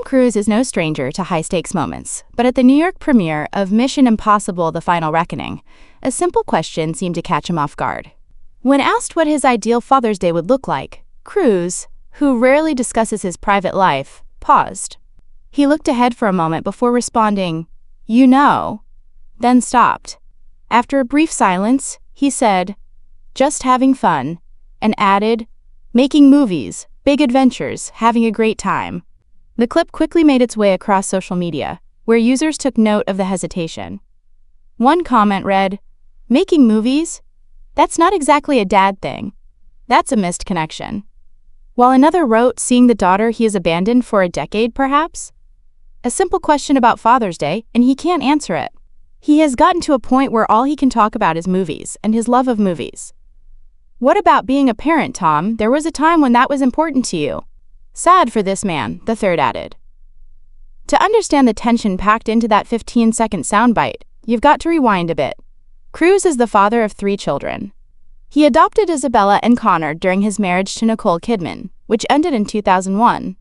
Cruise is no stranger to high-stakes moments, but at the New York premiere of Mission Impossible: The Final Reckoning, a simple question seemed to catch him off guard. When asked what his ideal Father's Day would look like, Cruise, who rarely discusses his private life, paused. He looked ahead for a moment before responding, "You know," then stopped. After a brief silence, he said, "Just having fun," and added, "Making movies, big adventures, having a great time." The clip quickly made its way across social media, where users took note of the hesitation. One comment read, "Making movies? That's not exactly a dad thing. That's a missed connection." While another wrote, "Seeing the daughter he has abandoned for a decade, perhaps?" A simple question about Father's Day, and he can't answer it. He has gotten to a point where all he can talk about is movies and his love of movies. "What about being a parent, Tom? There was a time when that was important to you." "Sad for this man," the third added. To understand the tension packed into that 15-second soundbite, you've got to rewind a bit. Cruise is the father of 3 children. He adopted Isabella and Connor during his marriage to Nicole Kidman, which ended in 2001.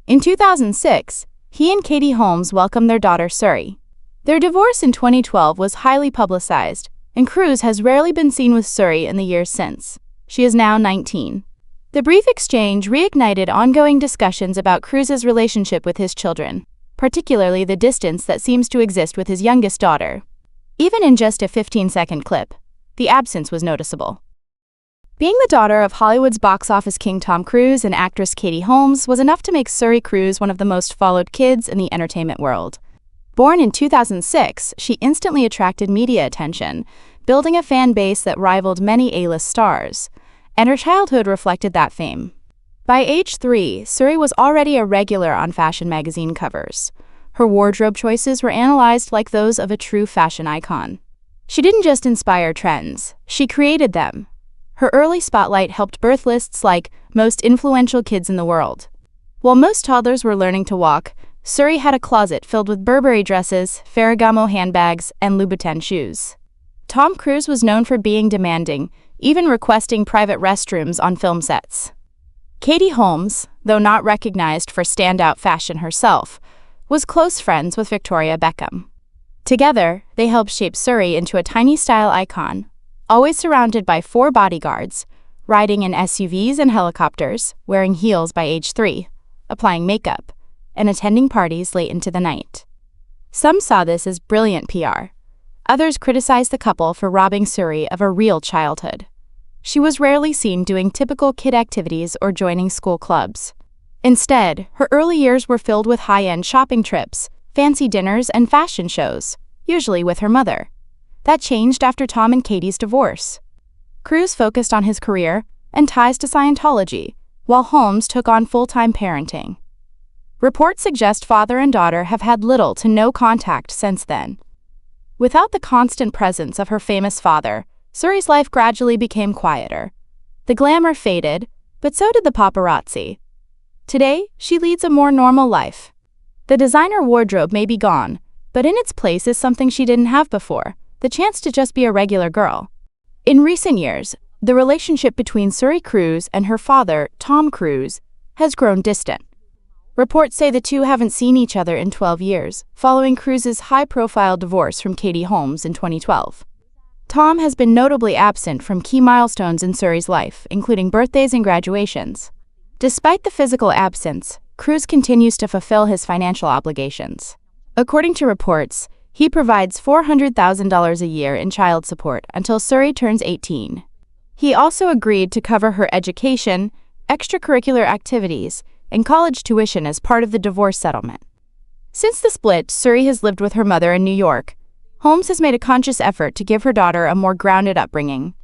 In 2006, he and Katie Holmes welcomed their daughter Suri. Their divorce in 2012 was highly publicized, and Cruise has rarely been seen with Suri in the years since. She is now 19. The brief exchange reignited ongoing discussions about Cruise's relationship with his children, particularly the distance that seems to exist with his youngest daughter. Even in just a 15-second clip, the absence was noticeable. Being the daughter of Hollywood's box office king Tom Cruise and actress Katie Holmes was enough to make Suri Cruise one of the most followed kids in the entertainment world. Born in 2006, she instantly attracted media attention, building a fan base that rivaled many A-list stars, and her childhood reflected that fame. By age 3, Suri was already a regular on fashion magazine covers. Her wardrobe choices were analyzed like those of a true fashion icon. She didn't just inspire trends, she created them. Her early spotlight helped birth lists like Most Influential Kids in the World. While most toddlers were learning to walk, Suri had a closet filled with Burberry dresses, Ferragamo handbags, and Louboutin shoes. Tom Cruise was known for being demanding, even requesting private restrooms on film sets. Katie Holmes, though not recognized for standout fashion herself, was close friends with Victoria Beckham. Together, they helped shape Suri into a tiny style icon, always surrounded by 4 bodyguards, riding in SUVs and helicopters, wearing heels by age 3, applying makeup, and attending parties late into the night. Some saw this as brilliant PR. Others criticized the couple for robbing Suri of a real childhood. She was rarely seen doing typical kid activities or joining school clubs. Instead, her early years were filled with high-end shopping trips, fancy dinners, and fashion shows, usually with her mother. That changed after Tom and Katie's divorce. Cruise focused on his career and ties to Scientology, while Holmes took on full-time parenting. Reports suggest father and daughter have had little to no contact since then. Without the constant presence of her famous father, Suri's life gradually became quieter. The glamour faded, but so did the paparazzi. Today, she leads a more normal life. The designer wardrobe may be gone, but in its place is something she didn't have before, the chance to just be a regular girl. In recent years, the relationship between Suri Cruise and her father, Tom Cruise, has grown distant. Reports say the two haven't seen each other in 12 years, following Cruise's high-profile divorce from Katie Holmes in 2012. Tom has been notably absent from key milestones in Suri's life, including birthdays and graduations. Despite the physical absence, Cruise continues to fulfill his financial obligations. According to reports, he provides $400,000 a year in child support until Suri turns 18. He also agreed to cover her education, extracurricular activities, and college tuition as part of the divorce settlement. Since the split, Suri has lived with her mother in New York. Holmes has made a conscious effort to give her daughter a more grounded upbringing.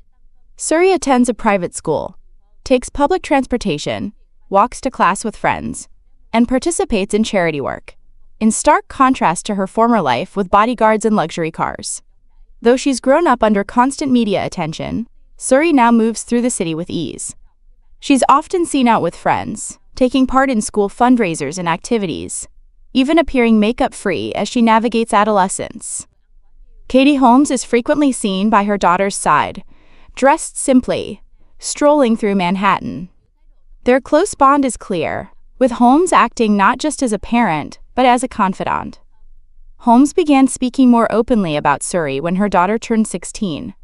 Suri attends a private school, takes public transportation, walks to class with friends, and participates in charity work, in stark contrast to her former life with bodyguards and luxury cars. Though she's grown up under constant media attention, Suri now moves through the city with ease. She's often seen out with friends, taking part in school fundraisers and activities, even appearing makeup-free as she navigates adolescence. Katie Holmes is frequently seen by her daughter's side, dressed simply, strolling through Manhattan. Their close bond is clear, with Holmes acting not just as a parent, but as a confidant. Holmes began speaking more openly about Suri when her daughter turned 16.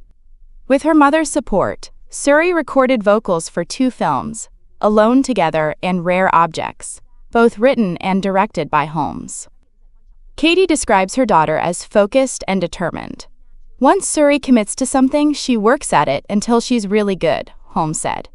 With her mother's support, Suri recorded vocals for 2 films, Alone Together and Rare Objects, both written and directed by Holmes. Katie describes her daughter as focused and determined. Once Suri commits to something, she works at it until she's really good, Holmes said.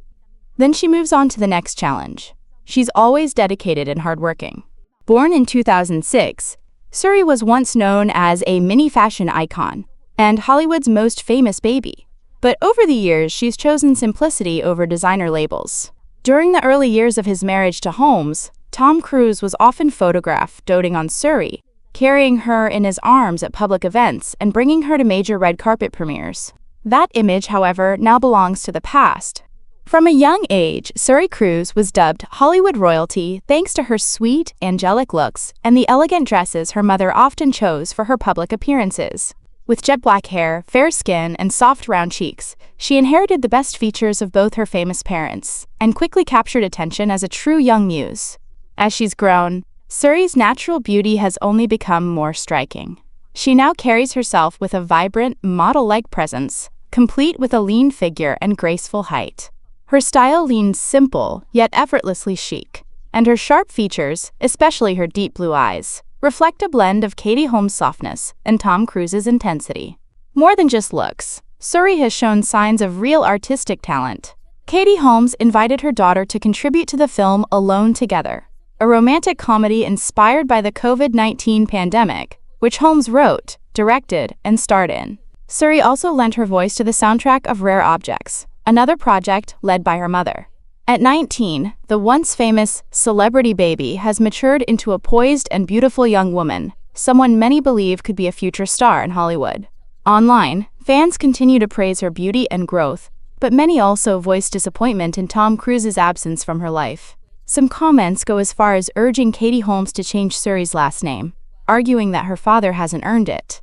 Then she moves on to the next challenge. She's always dedicated and hardworking. Born in 2006, Suri was once known as a mini fashion icon and Hollywood's most famous baby. But over the years, she's chosen simplicity over designer labels. During the early years of his marriage to Holmes, Tom Cruise was often photographed doting on Suri, carrying her in his arms at public events and bringing her to major red carpet premieres. That image, however, now belongs to the past. From a young age, Suri Cruise was dubbed Hollywood royalty thanks to her sweet, angelic looks and the elegant dresses her mother often chose for her public appearances. With jet black hair, fair skin, and soft round cheeks, she inherited the best features of both her famous parents and quickly captured attention as a true young muse. As she's grown, Suri's natural beauty has only become more striking. She now carries herself with a vibrant, model-like presence, complete with a lean figure and graceful height. Her style leans simple, yet effortlessly chic, and her sharp features, especially her deep blue eyes, reflect a blend of Katie Holmes' softness and Tom Cruise's intensity. More than just looks, Suri has shown signs of real artistic talent. Katie Holmes invited her daughter to contribute to the film Alone Together, a romantic comedy inspired by the COVID-19 pandemic, which Holmes wrote, directed, and starred in. Suri also lent her voice to the soundtrack of Rare Objects, another project led by her mother. At 19, the once famous celebrity baby has matured into a poised and beautiful young woman, someone many believe could be a future star in Hollywood. Online, fans continue to praise her beauty and growth, but many also voice disappointment in Tom Cruise's absence from her life. Some comments go as far as urging Katie Holmes to change Suri's last name, arguing that her father hasn't earned it.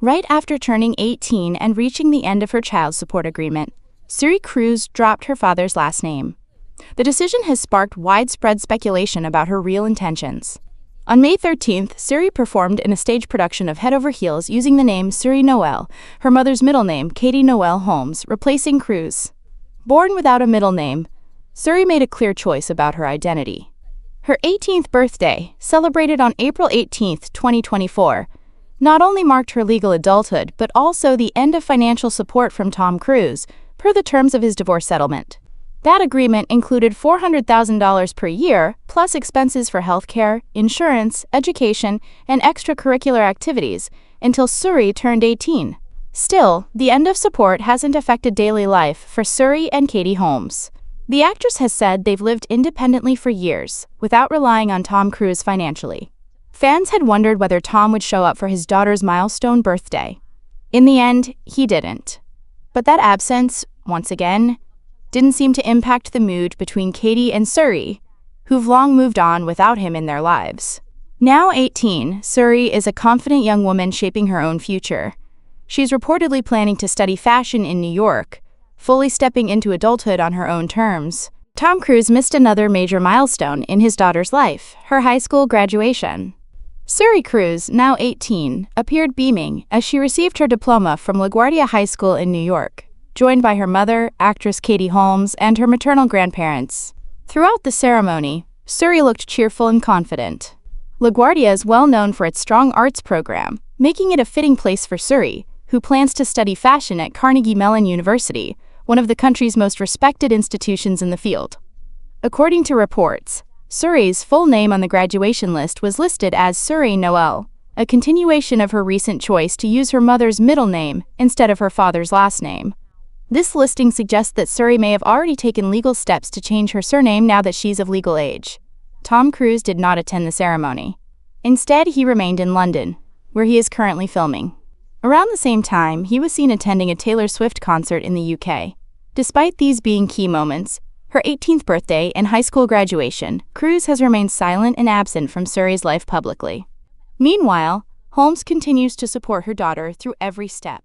Right after turning 18 and reaching the end of her child support agreement, Suri Cruise dropped her father's last name. The decision has sparked widespread speculation about her real intentions. On May 13th, Suri performed in a stage production of Head Over Heels using the name Suri Noel, her mother's middle name, Katie Noel Holmes, replacing Cruise. Born without a middle name, Suri made a clear choice about her identity. Her 18th birthday, celebrated on April 18, 2024, not only marked her legal adulthood but also the end of financial support from Tom Cruise, per the terms of his divorce settlement. That agreement included $400,000 per year, plus expenses for healthcare, insurance, education, and extracurricular activities, until Suri turned 18. Still, the end of support hasn't affected daily life for Suri and Katie Holmes. The actress has said they've lived independently for years, without relying on Tom Cruise financially. Fans had wondered whether Tom would show up for his daughter's milestone birthday. In the end, he didn't. But that absence, once again, didn't seem to impact the mood between Katie and Suri, who've long moved on without him in their lives. Now 18, Suri is a confident young woman shaping her own future. She's reportedly planning to study fashion in New York, fully stepping into adulthood on her own terms. Tom Cruise missed another major milestone in his daughter's life, her high school graduation. Suri Cruise, now 18, appeared beaming as she received her diploma from LaGuardia High School in New York, joined by her mother, actress Katie Holmes, and her maternal grandparents. Throughout the ceremony, Suri looked cheerful and confident. LaGuardia is well known for its strong arts program, making it a fitting place for Suri, who plans to study fashion at Carnegie Mellon University, one of the country's most respected institutions in the field. According to reports, Suri's full name on the graduation list was listed as Suri Noel, a continuation of her recent choice to use her mother's middle name instead of her father's last name. This listing suggests that Suri may have already taken legal steps to change her surname now that she's of legal age. Tom Cruise did not attend the ceremony. Instead, he remained in London, where he is currently filming. Around the same time, he was seen attending a Taylor Swift concert in the UK. Despite these being key moments, her 18th birthday and high school graduation, Cruise has remained silent and absent from Suri's life publicly. Meanwhile, Holmes continues to support her daughter through every step.